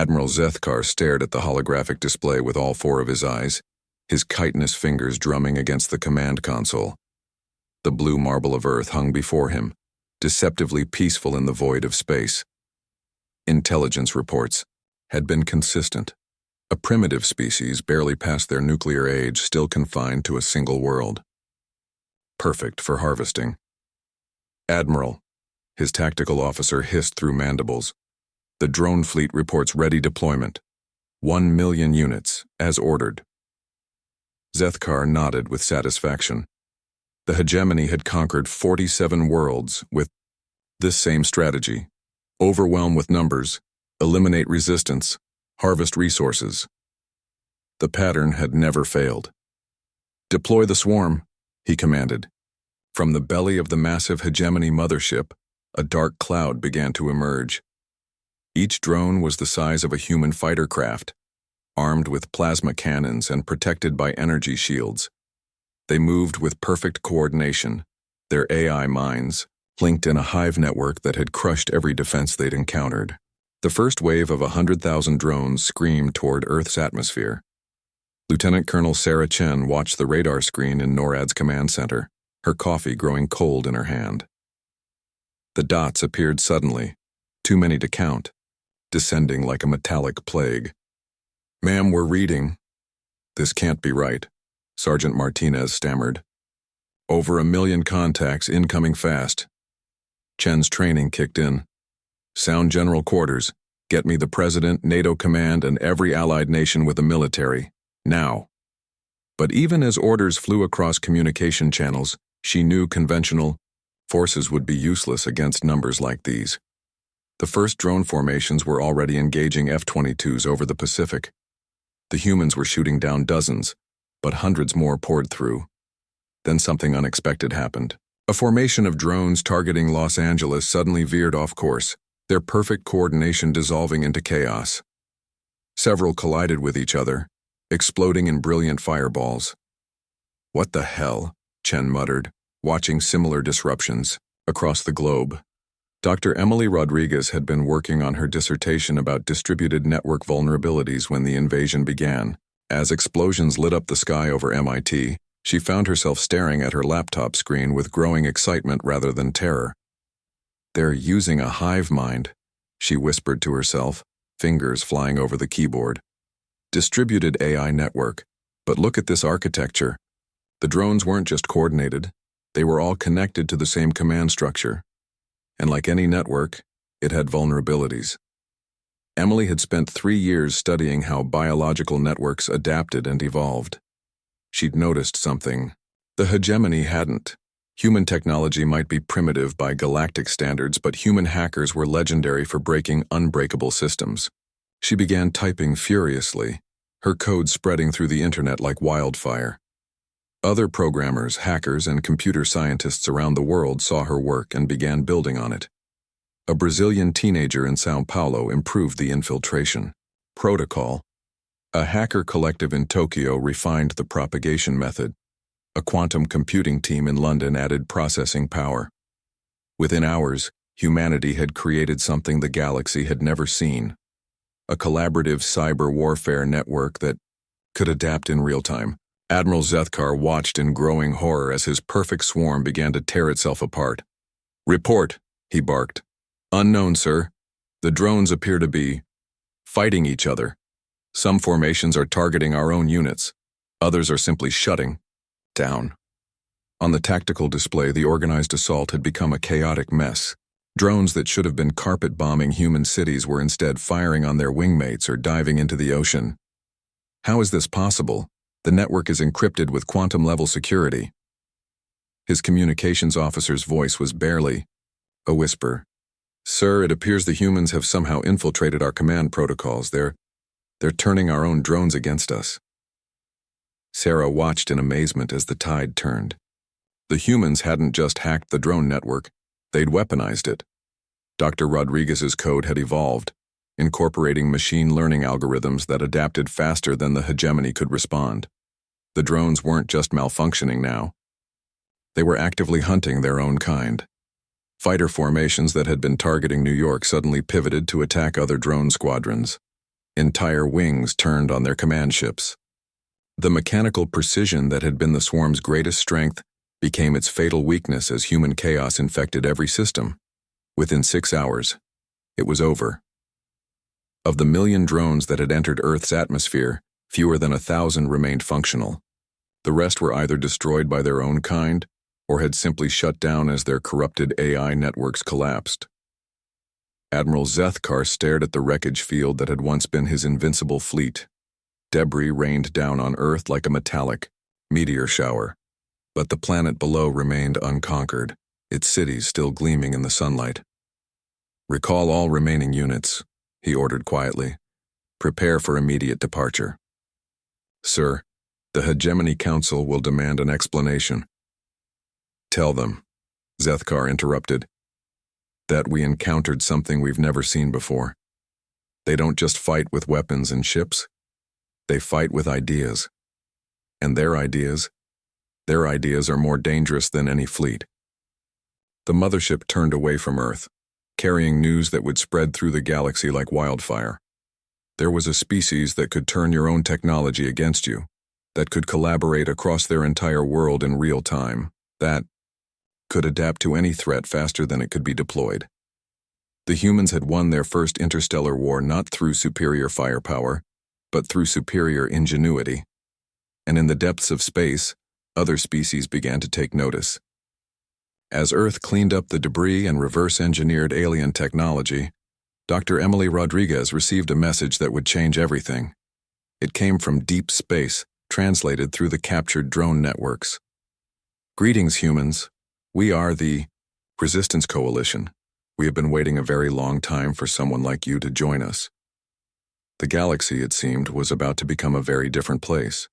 Admiral Zethkar stared at the holographic display with all four of his eyes, his chitinous fingers drumming against the command console. The blue marble of Earth hung before him, deceptively peaceful in the void of space. Intelligence reports had been consistent. A primitive species barely past their nuclear age, still confined to a single world. Perfect for harvesting. Admiral, his tactical officer hissed through mandibles. The drone fleet reports ready deployment. 1 million units, as ordered. Zethkar nodded with satisfaction. The hegemony had conquered 47 worlds with this same strategy. Overwhelm with numbers, eliminate resistance, harvest resources. The pattern had never failed. Deploy the swarm, he commanded. From the belly of the massive hegemony mothership, a dark cloud began to emerge. Each drone was the size of a human fighter craft, armed with plasma cannons and protected by energy shields. They moved with perfect coordination, their AI minds linked in a hive network that had crushed every defense they'd encountered. The first wave of 100,000 drones screamed toward Earth's atmosphere. Lieutenant Colonel Sarah Chen watched the radar screen in NORAD's command center, her coffee growing cold in her hand. The dots appeared suddenly, too many to count, descending like a metallic plague. "Ma'am, we're reading." "This can't be right," Sergeant Martinez stammered. "Over 1 million contacts incoming fast." Chen's training kicked in. "Sound general quarters. Get me the President, NATO command, and every allied nation with a military. Now." But even as orders flew across communication channels, she knew conventional forces would be useless against numbers like these. The first drone formations were already engaging F-22s over the Pacific. The humans were shooting down dozens, but hundreds more poured through. Then something unexpected happened. A formation of drones targeting Los Angeles suddenly veered off course, their perfect coordination dissolving into chaos. Several collided with each other, exploding in brilliant fireballs. "What the hell?" Chen muttered, watching similar disruptions across the globe. Dr. Emily Rodriguez had been working on her dissertation about distributed network vulnerabilities when the invasion began. As explosions lit up the sky over MIT, she found herself staring at her laptop screen with growing excitement rather than terror. "They're using a hive mind," she whispered to herself, fingers flying over the keyboard. "Distributed AI network. But look at this architecture. The drones weren't just coordinated, they were all connected to the same command structure. And like any network, it had vulnerabilities." Emily had spent 3 years studying how biological networks adapted and evolved. She'd noticed something the hegemony hadn't. Human technology might be primitive by galactic standards, but human hackers were legendary for breaking unbreakable systems. She began typing furiously, her code spreading through the internet like wildfire. Other programmers, hackers, and computer scientists around the world saw her work and began building on it. A Brazilian teenager in São Paulo improved the infiltration protocol. A hacker collective in Tokyo refined the propagation method. A quantum computing team in London added processing power. Within hours, humanity had created something the galaxy had never seen. A collaborative cyber warfare network that could adapt in real time. Admiral Zethkar watched in growing horror as his perfect swarm began to tear itself apart. "Report," he barked. "Unknown, sir. The drones appear to be fighting each other. Some formations are targeting our own units. Others are simply shutting down." On the tactical display, the organized assault had become a chaotic mess. Drones that should have been carpet bombing human cities were instead firing on their wingmates or diving into the ocean. "How is this possible? The network is encrypted with quantum-level security." His communications officer's voice was barely a whisper. "Sir, it appears the humans have somehow infiltrated our command protocols. They're turning our own drones against us." Sarah watched in amazement as the tide turned. The humans hadn't just hacked the drone network, they'd weaponized it. Dr. Rodriguez's code had evolved, incorporating machine learning algorithms that adapted faster than the hegemony could respond. The drones weren't just malfunctioning now. They were actively hunting their own kind. Fighter formations that had been targeting New York suddenly pivoted to attack other drone squadrons. Entire wings turned on their command ships. The mechanical precision that had been the swarm's greatest strength became its fatal weakness as human chaos infected every system. Within 6 hours, it was over. Of the 1,000,000 drones that had entered Earth's atmosphere, fewer than 1,000 remained functional. The rest were either destroyed by their own kind or had simply shut down as their corrupted AI networks collapsed. Admiral Zethkar stared at the wreckage field that had once been his invincible fleet. Debris rained down on Earth like a metallic meteor shower, but the planet below remained unconquered, its cities still gleaming in the sunlight. "Recall all remaining units," he ordered quietly. "Prepare for immediate departure." "Sir, the Hegemony Council will demand an explanation." "Tell them," Zethkar interrupted, "that we encountered something we've never seen before. They don't just fight with weapons and ships. They fight with ideas. And their ideas are more dangerous than any fleet." The mothership turned away from Earth, carrying news that would spread through the galaxy like wildfire. There was a species that could turn your own technology against you, that could collaborate across their entire world in real time, that could adapt to any threat faster than it could be deployed. The humans had won their first interstellar war not through superior firepower, but through superior ingenuity. And in the depths of space, other species began to take notice. As Earth cleaned up the debris and reverse-engineered alien technology, Dr. Emily Rodriguez received a message that would change everything. It came from deep space, translated through the captured drone networks. "Greetings, humans. We are the Resistance Coalition. We have been waiting a very long time for someone like you to join us." The galaxy, it seemed, was about to become a very different place.